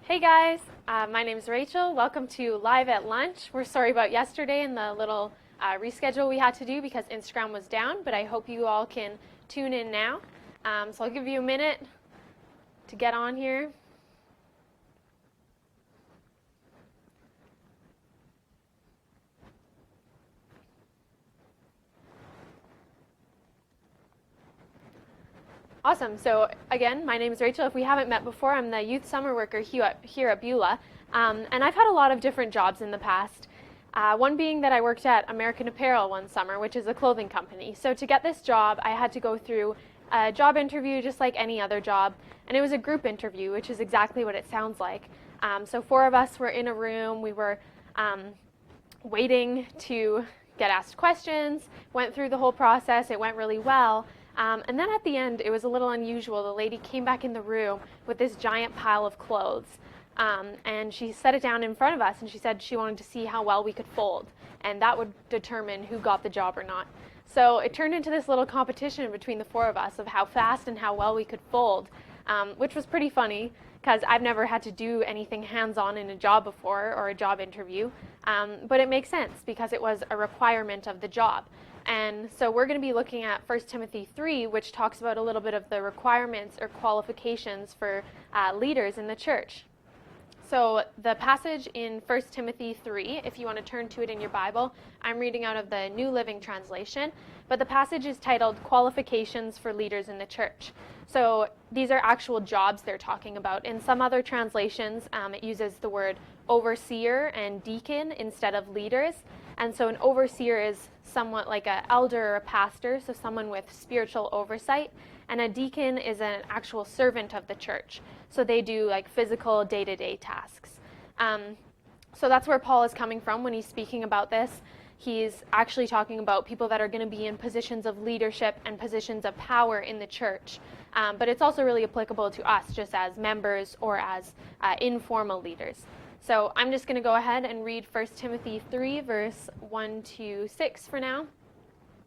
Hey guys, my name is Rachel. Welcome to Live at Lunch. We're sorry about yesterday and the little reschedule we had to do because Instagram was down, but I hope you all can tune in now. So I'll give you a minute to get on here. Awesome. So again, my name is Rachel. If we haven't met before, I'm the youth summer worker here at Beulah. And I've had a lot of different jobs in the past. One being that I worked at American Apparel one summer, which is a clothing company. So to get this job, I had to go through a job interview just like any other job. And it was a group interview, which is exactly what it sounds like. So four of us were in a room. We were waiting to get asked questions, went through the whole process. It went really well. And then at the end, it was a little unusual. The lady came back in the room with this giant pile of clothes. And she set it down in front of us, and she said she wanted to see how well we could fold. And that would determine who got the job or not. So it turned into this little competition between the four of us of how fast and how well we could fold, which was pretty funny because I've never had to do anything hands-on in a job before or a job interview. But it makes sense because it was a requirement of the job. And so we're going to be looking at 1 Timothy 3, which talks about a little bit of the requirements or qualifications for leaders in the church. So the passage in 1 Timothy 3, if you want to turn to it in your Bible, I'm reading out of the New Living Translation, but the passage is titled Qualifications for Leaders in the Church. So these are actual jobs they're talking about. In some other translations, it uses the word overseer and deacon instead of leaders. And so an overseer is somewhat like an elder or a pastor, so someone with spiritual oversight. And a deacon is an actual servant of the church. So they do like physical day-to-day tasks. So that's where Paul is coming from when he's speaking about this. He's actually talking about people that are going to be in positions of leadership and positions of power in the church. But it's also really applicable to us just as members or as informal leaders. So I'm just going to go ahead and read 1 Timothy 3, verse 1 to 6 for now.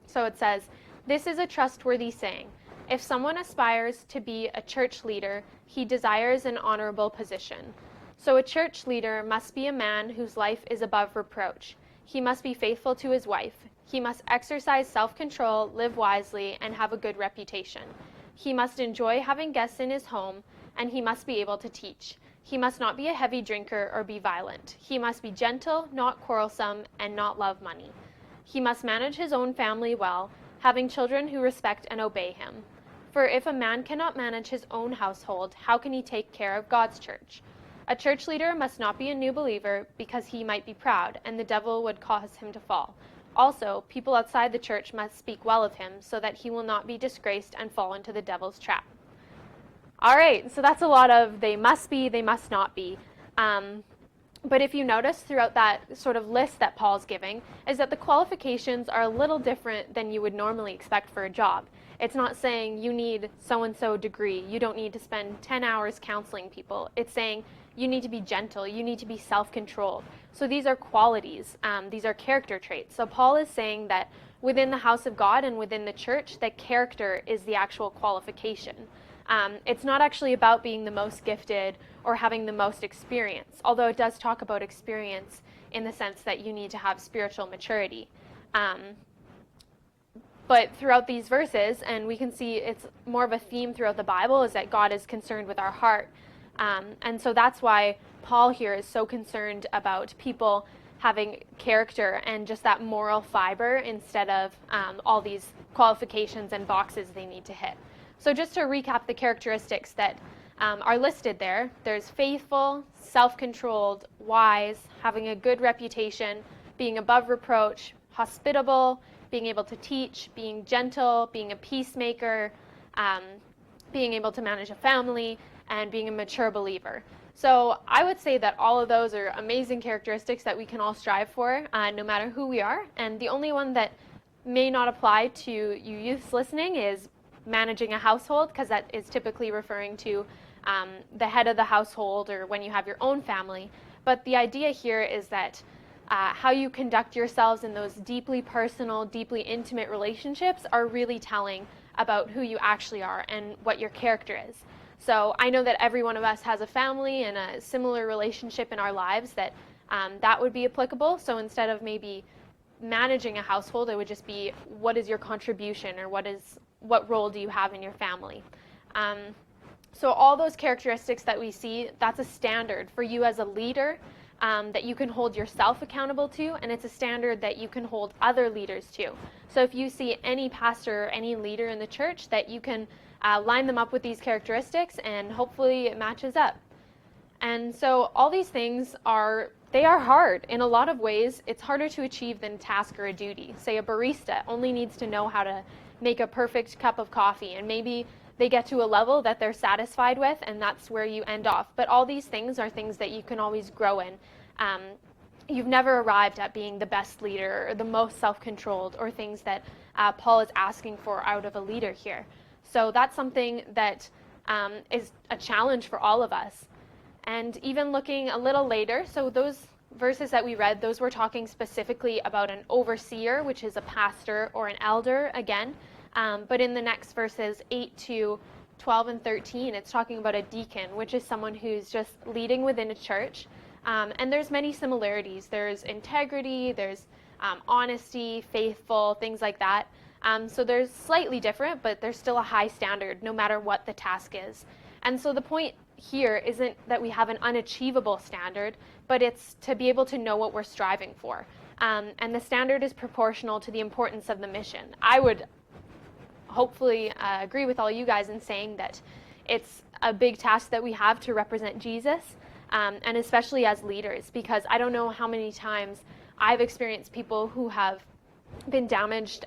So it says, "This is a trustworthy saying. If someone aspires to be a church leader, he desires an honorable position. So a church leader must be a man whose life is above reproach. He must be faithful to his wife. He must exercise self-control, live wisely, and have a good reputation. He must enjoy having guests in his home, and he must be able to teach. He must not be a heavy drinker or be violent. He must be gentle, not quarrelsome, and not love money. He must manage his own family well, having children who respect and obey him. For if a man cannot manage his own household, how can he take care of God's church? A church leader must not be a new believer because he might be proud, and the devil would cause him to fall. Also, people outside the church must speak well of him so that he will not be disgraced and fall into the devil's trap." All right, so that's a lot of they must be, they must not be. But if you notice throughout that sort of list that Paul's giving, is that the qualifications are a little different than you would normally expect for a job. It's not saying you need so-and-so degree, you don't need to spend 10 hours counseling people. It's saying you need to be gentle, you need to be self-controlled. So these are qualities, these are character traits. So Paul is saying that within the house of God and within the church, that character is the actual qualification. It's not actually about being the most gifted or having the most experience, although it does talk about experience in the sense that you need to have spiritual maturity. But throughout these verses, and we can see it's more of a theme throughout the Bible, is that God is concerned with our heart. And so that's why Paul here is so concerned about people having character and just that moral fiber instead of all these qualifications and boxes they need to hit. So just to recap the characteristics that are listed there, there's faithful, self-controlled, wise, having a good reputation, being above reproach, hospitable, being able to teach, being gentle, being a peacemaker, being able to manage a family, and being a mature believer. So I would say that all of those are amazing characteristics that we can all strive for, no matter who we are. And the only one that may not apply to you youths listening is managing a household, because that is typically referring to the head of the household or when you have your own family. But the idea here is that how you conduct yourselves in those deeply personal, deeply intimate relationships are really telling about who you actually are and what your character is. So I know that every one of us has a family and a similar relationship in our lives that that would be applicable. So instead of maybe managing a household, it would just be, what is your contribution, or what role do you have in your family? So all those characteristics that we see, that's a standard for you as a leader that you can hold yourself accountable to, and it's a standard that you can hold other leaders to. So if you see any pastor or any leader in the church, that you can line them up with these characteristics, and hopefully it matches up. And so all these things are hard. In a lot of ways, it's harder to achieve than a task or a duty. Say a barista only needs to know how to make a perfect cup of coffee, and maybe they get to a level that they're satisfied with, and that's where you end off. But all these things are things that you can always grow in. You've never arrived at being the best leader or the most self-controlled, or things that Paul is asking for out of a leader here. So that's something that is a challenge for all of us. And even looking a little later, so those verses that we read, those were talking specifically about an overseer, which is a pastor or an elder again. But in the next verses 8 to 12 and 13, it's talking about a deacon, which is someone who's just leading within a church. And there's many similarities. There's integrity, there's honesty, faithful, things like that. So there's slightly different, but there's still a high standard no matter what the task is. And so the point here isn't that we have an unachievable standard, but it's to be able to know what we're striving for. And the standard is proportional to the importance of the mission. I would hopefully agree with all you guys in saying that it's a big task that we have to represent Jesus, and especially as leaders, because I don't know how many times I've experienced people who have been damaged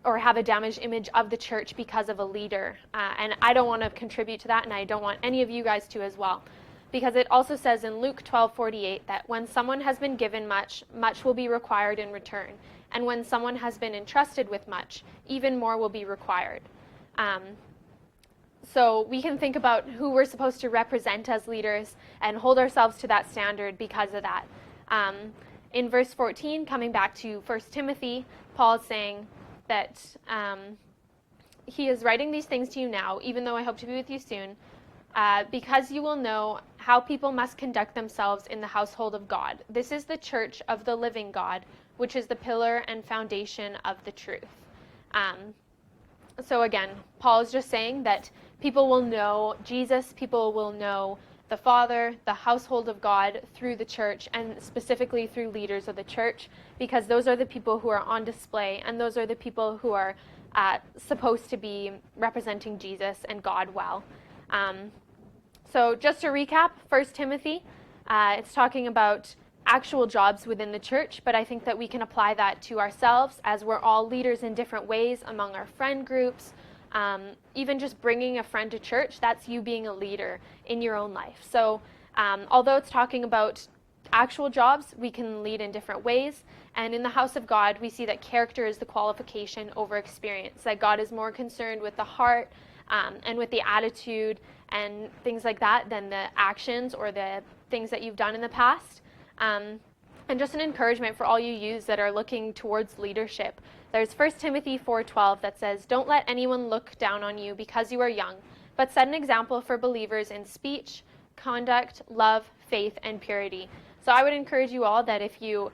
or have a damaged image of the church because of a leader. And I don't want to contribute to that, and I don't want any of you guys to as well. Because it also says in Luke 12:48 that when someone has been given much, much will be required in return. And when someone has been entrusted with much, even more will be required. So we can think about who we're supposed to represent as leaders and hold ourselves to that standard because of that. In verse 14, coming back to 1 Timothy, Paul is saying that he is writing these things to you now, even though I hope to be with you soon, because you will know how people must conduct themselves in the household of God. This is the church of the living God, which is the pillar and foundation of the truth. So again, Paul is just saying that people will know Jesus, people will know the Father, the household of God through the church, and specifically through leaders of the church, because those are the people who are on display, and those are the people who are supposed to be representing Jesus and God well. So just to recap, 1 Timothy, it's talking about actual jobs within the church, but I think that we can apply that to ourselves, as we're all leaders in different ways among our friend groups. Even just bringing a friend to church, that's you being a leader in your own life. So although it's talking about actual jobs, we can lead in different ways. And in the house of God, we see that character is the qualification over experience, that God is more concerned with the heart and with the attitude and things like that than the actions or the things that you've done in the past. And just an encouragement for all you youths that are looking towards leadership. There's 1 Timothy 4:12 that says, "Don't let anyone look down on you because you are young, but set an example for believers in speech, conduct, love, faith, and purity." So I would encourage you all that if you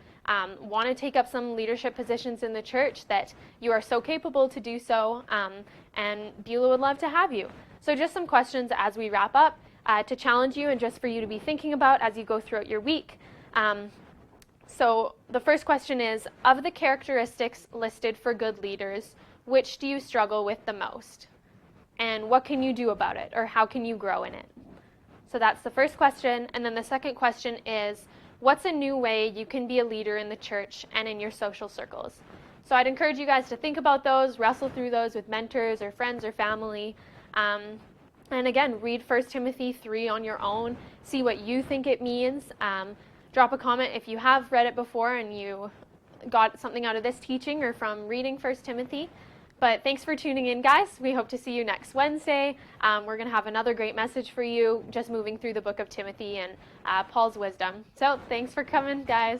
want to take up some leadership positions in the church, that you are so capable to do so, and Beulah would love to have you. So just some questions as we wrap up to challenge you and just for you to be thinking about as you go throughout your week. So the first question is, of the characteristics listed for good leaders, which do you struggle with the most? And what can you do about it, or how can you grow in it? So that's the first question. And then the second question is, what's a new way you can be a leader in the church and in your social circles? So I'd encourage you guys to think about those, wrestle through those with mentors or friends or family. And again, read 1 Timothy 3 on your own, see what you think it means. Drop a comment if you have read it before and you got something out of this teaching or from reading 1 Timothy. But thanks for tuning in, guys. We hope to see you next Wednesday. We're going to have another great message for you, just moving through the book of Timothy and Paul's wisdom. So thanks for coming, guys.